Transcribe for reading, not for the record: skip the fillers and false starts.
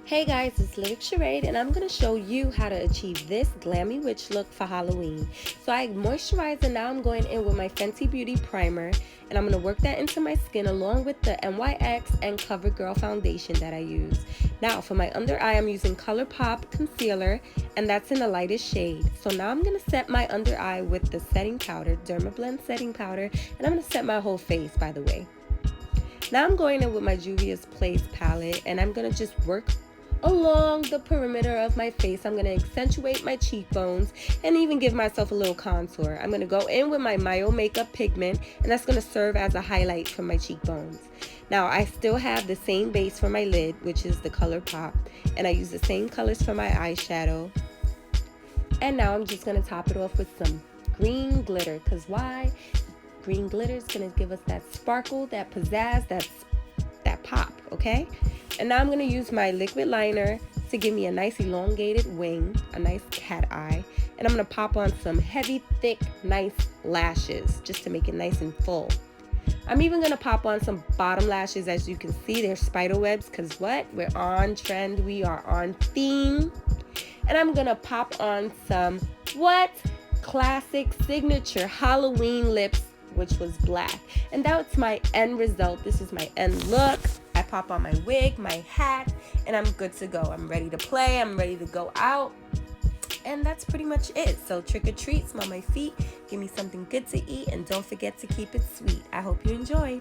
Hey guys, it's Lyric Sherade and I'm going to show you how to achieve this glammy witch look for Halloween. So I moisturized and now I'm going in with my Fenty Beauty primer and I'm going to work that into my skin along with the NYX and CoverGirl foundation that I use. Now for my under eye I'm using ColourPop concealer and that's in the lightest shade. So now I'm going to set my under eye with the setting powder, Dermablend setting powder, and I'm going to set my whole face by the way. Now I'm going in with my Juvia's Place palette and I'm going to just work along the perimeter of my face. I'm going to accentuate my cheekbones and even give myself a little contour. I'm going to go in with my Mayo Makeup pigment and that's going to serve as a highlight for my cheekbones. Now I still have the same base for my lid, which is the ColourPop, and I use the same colors for my eyeshadow. And now I'm just going to top it off with some green glitter, because why? Green glitter is going to give us that sparkle, that pizzazz, that pop, okay? And now I'm going to use my liquid liner to give me a nice elongated wing, a nice cat eye. And I'm going to pop on some heavy, thick, nice lashes just to make it nice and full. I'm even going to pop on some bottom lashes. As you can see, they're spider webs because what? We're on trend. We are on theme. And I'm going to pop on some classic signature Halloween lips, which was black. And that's my end result. This is my end look. I pop on my wig, my hat, and I'm good to go. I'm ready to play. I'm ready to go out. And that's pretty much it. So trick or treat, smell my feet, give me something good to eat, and don't forget to keep it sweet. I hope you enjoy.